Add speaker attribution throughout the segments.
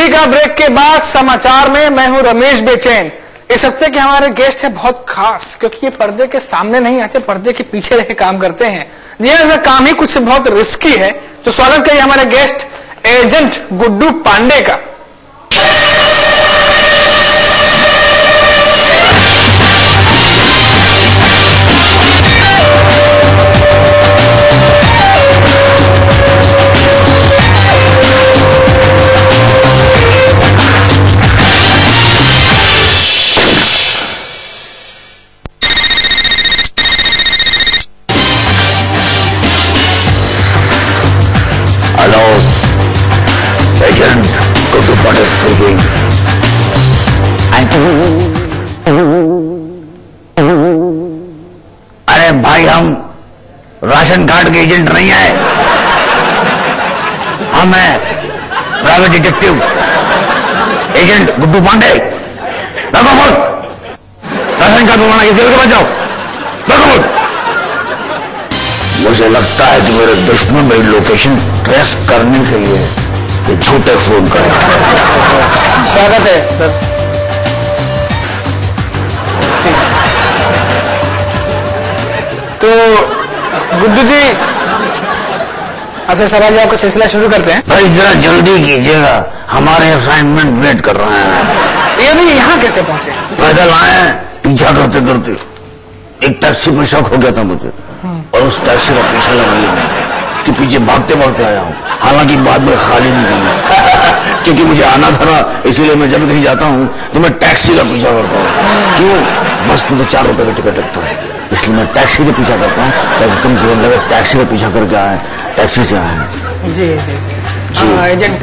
Speaker 1: अभी का ब्रेक के बाद समाचार में मैं हूं रमेश बेचैन। इस हफ्ते के हमारे गेस्ट है बहुत खास, क्योंकि ये पर्दे के सामने नहीं आते, पर्दे के पीछे रह काम करते हैं। जी हाँ, ऐसा काम ही कुछ बहुत रिस्की है। तो स्वागत करिए हमारे गेस्ट एजेंट गुड्डू पांडे का।
Speaker 2: अरे भाई, हम राशन कार्ड के एजेंट नहीं है, हम हैं private detective agent Guddu Pandey. रखो फोन, राशन कार्ड बनवाना, ये जेल के बचाओ। रखो फोन। मुझे लगता है कि मेरे दुश्मन मेरी लोकेशन ट्रेस करने के लिए ये झूठे फोन कर रहा है।
Speaker 1: स्वागत है सर। तो गुड्डू जी, अच्छा सर, आज आपका सिलसिला शुरू करते हैं।
Speaker 2: भाई जरा जल्दी कीजिएगा, हमारे असाइनमेंट वेट कर रहे हैं।
Speaker 1: ये नहीं, यहाँ कैसे पहुंचे?
Speaker 2: पैदल आए, पीछा करते करते एक टैक्सी में शक हो गया था मुझे, और उस टैक्सी का पीछा लगा लिया कि पीछे भागते भागते आया हूँ। हालांकि बाद में खाली नहीं हूँ क्योंकि मुझे आना था ना, इसीलिए मैं जब कहीं जाता हूँ तो मैं टैक्सी का पीछा करता हूँ। क्यों? बस में तो 4 रुपए का टिकट लगता है, इसलिए मैं टैक्सी का पीछा करता हूँ ताकि कम से कम लगे टैक्सी का पीछा करके आए, टैक्सी से आए।
Speaker 1: जी जी जी,
Speaker 2: एजेंट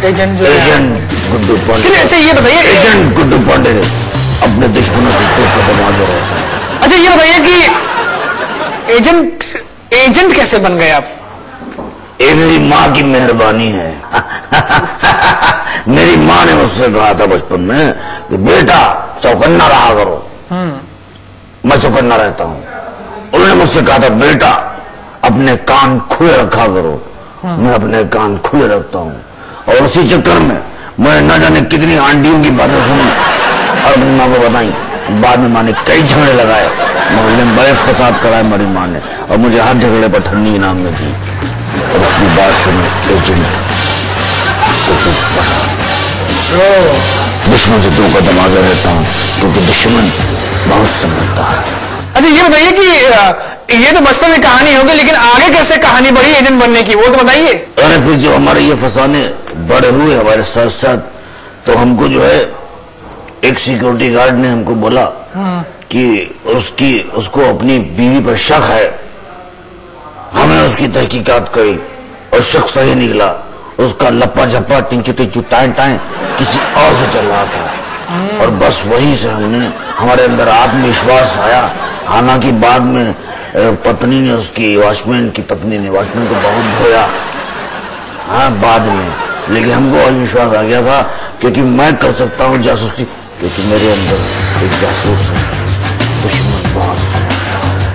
Speaker 2: गुड्डू पांडे।
Speaker 1: अच्छा ये बताइए,
Speaker 2: एजेंट गुड्डू पांडे अपने दुश्मनों से कदम दे रहे हैं।
Speaker 1: अच्छा ये बताइए कि एजेंट कैसे बन गए आप?
Speaker 2: ये मेरी माँ की मेहरबानी है। मेरी माँ ने मुझसे कहा था बचपन में कि बेटा चौकन्ना रहा करो। मैं चौकन्ना रहता हूँ। उन्होंने मुझसे कहा था बेटा अपने कान खुले रखा करो। मैं अपने कान खुले रखता हूँ, और उसी चक्कर में मैं न जाने कितनी आंटियों की बातें सुनी और अपनी माँ को बताई। बाद में माँ ने कई झगड़े लगाए, मोहल्ले में बड़े फसाद कराए मेरी माँ ने, और मुझे हर झगड़े पर ठन्नी इनाम में दी। और उसकी बात सुनी एजेंट दुश्मन से 2 कदम आगे रहता हूँ, क्योंकि दुश्मन बहुत समझदार है।
Speaker 1: अच्छा ये बताइए कि ये तो बचपन में कहानी होगी, लेकिन आगे कैसे कहानी बढ़ी एजेंट बनने की, वो तो बताइए।
Speaker 2: अरे फिर जो हमारे ये फसाने बड़े हुए हमारे साथ साथ, तो हमको जो है एक सिक्योरिटी गार्ड ने हमको बोला कि उसको अपनी बीवी पर शक है। हमने उसकी तहकीकात करी और शक सही निकला। उसका लप्पा झप्पा टिंचू टिंचू टाइम टाइम किसी और से चल रहा था, और बस वहीं से हमारे अंदर आत्मविश्वास आया। हालांकि बाद में पत्नी ने उसकी वॉचमैन को बहुत धोया, हाँ बाद में, लेकिन हमको और विश्वास आ गया था क्योंकि मैं कर सकता हूँ जासूसी, क्योंकि मेरे अंदर एक जासूस है। दुश्मन बहुत समझदार है।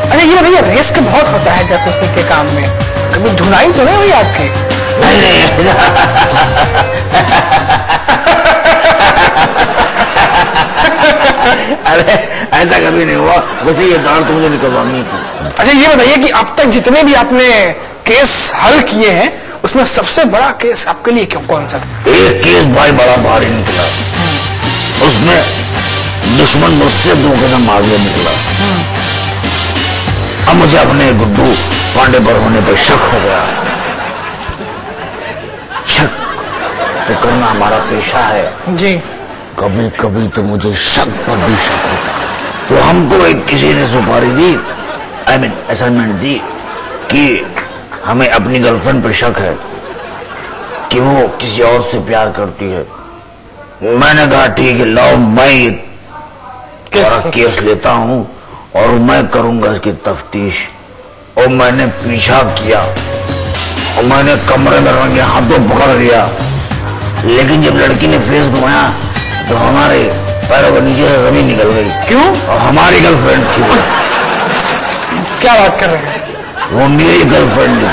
Speaker 1: अच्छा ये भैया, रिस्क बहुत होता है जासूसी के काम में, कभी धुनाई तो नहीं हुई आपकी?
Speaker 2: नहीं अरे ऐसा कभी नहीं हुआ, वैसे ये दाढ़ तो मुझे निकलवानी थी।
Speaker 1: अच्छा ये बताइए कि अब तक जितने भी आपने केस हल किए हैं, उसमें सबसे बड़ा केस आपके लिए कौन सा था?
Speaker 2: एक केस भाई बड़ा भारी निकला, उसमें दुश्मन मुझसे 2 कदम आगे निकला। अब मुझे अपने गुड्डू पांडे पर होने पर शक हो गया। शक तो करना हमारा पेशा है
Speaker 1: जी।
Speaker 2: कभी कभी तो मुझे शक पर भी शक होता है। तो हमको एक किसी ने सुपारी दी, असाइनमेंट दी कि हमें अपनी गर्लफ्रेंड पर शक है कि वो किसी और से प्यार करती है। मैंने कहा ठीक है, लाओ मैं केस लेता हूं और मैं करूंगा इसकी तफ्तीश। और मैंने पीछा किया और मैंने कमरे में रंगे हाथों पकड़ लिया, लेकिन जब लड़की ने फेस घुमाया तो हमारे पैरों के नीचे से जमीन निकल गई।
Speaker 1: क्यों?
Speaker 2: और हमारी गर्लफ्रेंड थी वो।
Speaker 1: क्या बात कर रहे हैं?
Speaker 2: वो मेरी गर्लफ्रेंड थी।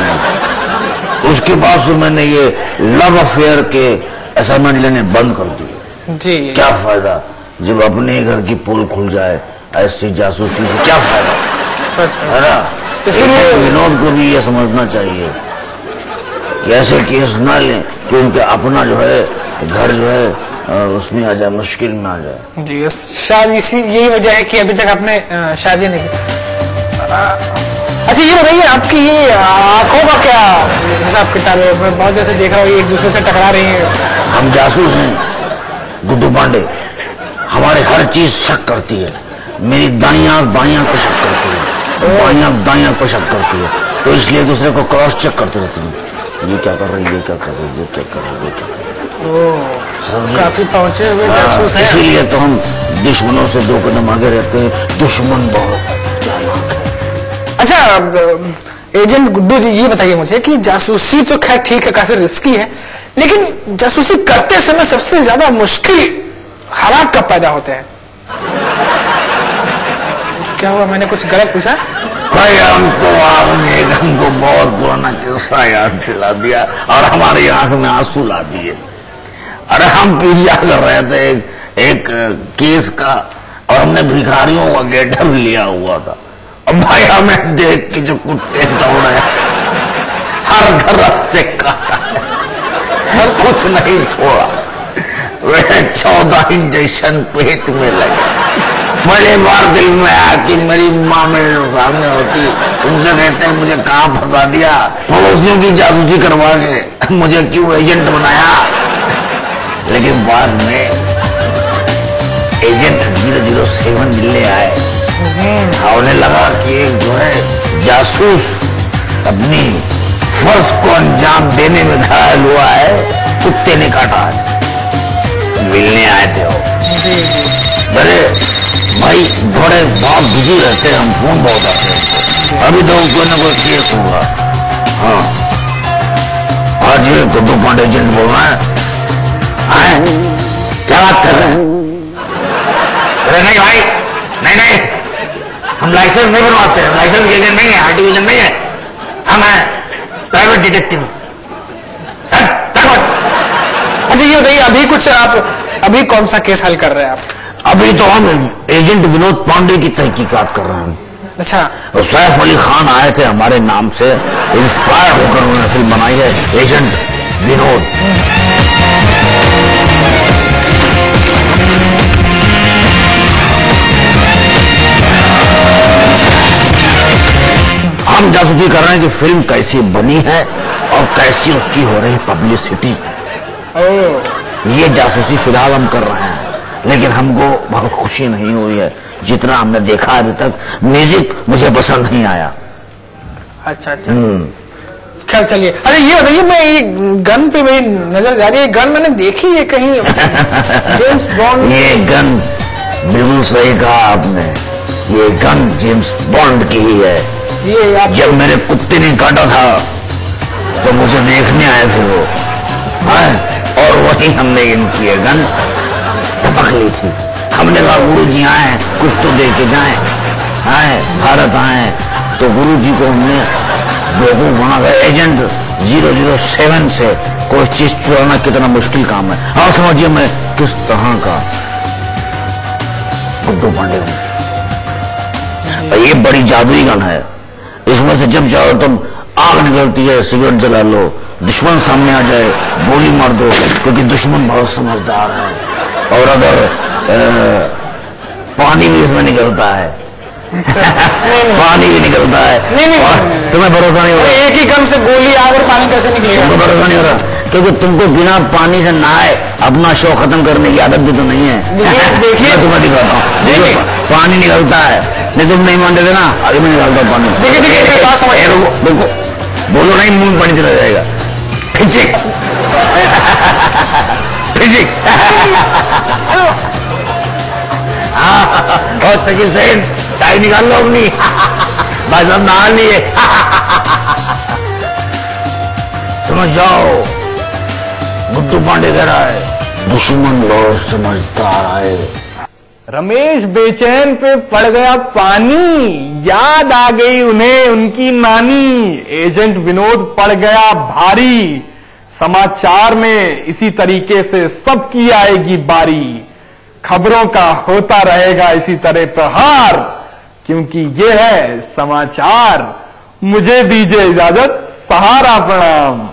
Speaker 2: उसके बाद से मैंने ये लव अफेयर के असाइनमेंट लेने बंद कर दिए।
Speaker 1: जी
Speaker 2: क्या फायदा जब अपने घर की पोल खुल जाए ऐसी जासूसी से, क्या फायदा,
Speaker 1: सच
Speaker 2: है ना।
Speaker 1: इसलिए
Speaker 2: विनोद को भी ये समझना चाहिए कि ऐसे केस ना लें कि उनका अपना जो है घर जो है उसमें आ जाए, मुश्किल में आ जाए।
Speaker 1: जी शायद इसी यही वजह है कि अभी तक आपने शादी नहीं की। अच्छा ये बताइए, आपकी ये आंखों का क्या हिसाब किताब है? मैं बहुत जैसे देख रहा हूँ एक दूसरे से टकरा रही है।
Speaker 2: हम जासूस हैं गुड्डू पांडे, हमारे हर चीज शक करती है। मेरी दाईं आंख बाईं आंख को शक करती है, बाईं आंख दाईं आंख को शक करती है, तो इसलिए दूसरे को क्रॉस चेक करते रहते हैं। ये क्या कर रही है, ये क्या कर रही है, ये क्या कर रही है, ये क्या कर रही है।
Speaker 1: काफी पहुंचे हुए जासूस हैं।
Speaker 2: इसीलिए तो हम दुश्मनों से 2 कदम आगे रहते हैं। दुश्मन बहुत खतरनाक है।
Speaker 1: अच्छा एजेंट गुड्डू जी, ये बताइए मुझे कि जासूसी तो खैर ठीक है, काफी रिस्की है, लेकिन जासूसी करते समय सबसे ज्यादा मुश्किल हालात कब पैदा होते हैं? क्या हुआ, मैंने कुछ गलत पूछा?
Speaker 2: भाई हम तो आपने हमको बहुत पुराना किस्सा याद दिला दिया और हमारी आंख में आंसू ला दिए। अरे हम पीछा कर रहे थे एक केस का और हमने भिखारियों का गेटअप लिया हुआ था। अब भाई हमें देख के जो कुत्ते दौड़े, हर तरफ से काटा और कुछ नहीं छोड़ा। वे 14 इंजेक्शन पेट में लगे। बड़े बार दिल में आया कि मेरी माँ मेरे सामने होती, उनसे कहते हैं मुझे कहाँ फंसा दिया, पड़ोसियों की जासूसी करवा के मुझे क्यों एजेंट बनाया। लेकिन बाद में एजेंट 007 मिलने आए, उन्हें लगा कि एक जो है जासूस अपनी फर्ज को अंजाम देने में घायल हुआ है, कुत्ते ने काटा है। मिलने आए थे वो। अरे भाई बड़े बहुत बिजी रहते हैं, हम फोन बहुत आते हैं, अभी तो कोई ना कोई केस होगा। हाँ आज ये गुड्डू पांडे एजेंट बोल रहा है, क्या बात कर रहे हैं? अरे नहीं भाई, नहीं हम लाइसेंस नहीं बनवाते हैं, लाइसेंस के एजेंट नहीं है, आरटी एजेंट नहीं है, हम है प्राइवेट डिटेक्टिव।
Speaker 1: अच्छा ये बताइए, अभी कुछ आप अभी कौन सा केस हल कर रहे हैं आप?
Speaker 2: अभी तो हम एजेंट विनोद पांडे की तहकीकात कर रहे हैं।
Speaker 1: अच्छा,
Speaker 2: सैफ अली खान आए थे हमारे नाम से इंस्पायर होकर, उन्होंने फिल्म बनाई है एजेंट विनोद। हम जासूसी कर रहे हैं कि फिल्म कैसी बनी है और कैसी उसकी हो रही पब्लिसिटी। ये जासूसी फिलहाल हम कर रहे हैं, लेकिन हमको बहुत खुशी नहीं हुई है जितना हमने देखा अभी तक। म्यूजिक मुझे पसंद नहीं आया।
Speaker 1: अच्छा खैर चलिए। अरे ये बताइए, मैं ये गन पे मेरी नजर जा रही है, गन मैंने देखी है कहीं जेम्स बॉन्ड।
Speaker 2: ये गन बिल्कुल सही कहा आपने, ये गन जेम्स बॉन्ड की ही है।
Speaker 1: ये आप
Speaker 2: जब मेरे कुत्ते ने काटा था तो मुझे देखने आए थे वो, और वही हमने इनकी ये गन टपक ली थी। हमने कहा गुरु जी आए कुछ तो दे के जाए, भारत आए तो गुरु जी को हमने बेवकूफ बना गए। एजेंट 007 से कोई चीज चुराना कितना मुश्किल काम है। और समझिए मैं किस तरह का गुड्डू पांडे हूं। ये बड़ी जादुई गन है, इसमें से जब चाहो तब आग निकलती है, सिगरेट जला लो, दुश्मन सामने आ जाए गोली मार दो, क्योंकि दुश्मन बहुत समझदार है। और अगर पानी भी इसमें निकलता है पानी भी निकलता है। नहीं, तुम्हें भरोसा नहीं हो रहा?
Speaker 1: एक ही गन से गोली आग और पानी कैसे निकलेगा?
Speaker 2: तुमको भरोसा नहीं हो रहा क्योंकि तुमको बिना पानी से नहाए अपना शो खत्म करने की आदत भी तो नहीं है।
Speaker 1: देखिए
Speaker 2: तुम्हें दिखाता हूँ, पानी निकलता है। नहीं तुम नहीं मान देते ना, अभी मैं निकालता हूँ पानी। देखो बोलो नहीं, मुंह पानी चला जाएगा। फिजिक फिजिक और चकी सेन टाई निकाल लो अपनी, भाई साहब नहा लिए। समझ जाओ गुड्डू पांडे कह रहा है दुश्मन बहुत समझदार आए।
Speaker 1: रमेश बेचैन पे पड़ गया पानी,
Speaker 3: याद आ गई उन्हें उनकी नानी। एजेंट विनोद पड़ गया भारी। समाचार में इसी तरीके से सबकी आएगी बारी। खबरों का होता रहेगा इसी तरह प्रहार, क्योंकि ये है समाचार। मुझे दीजिए इजाजत, सहारा प्रणाम।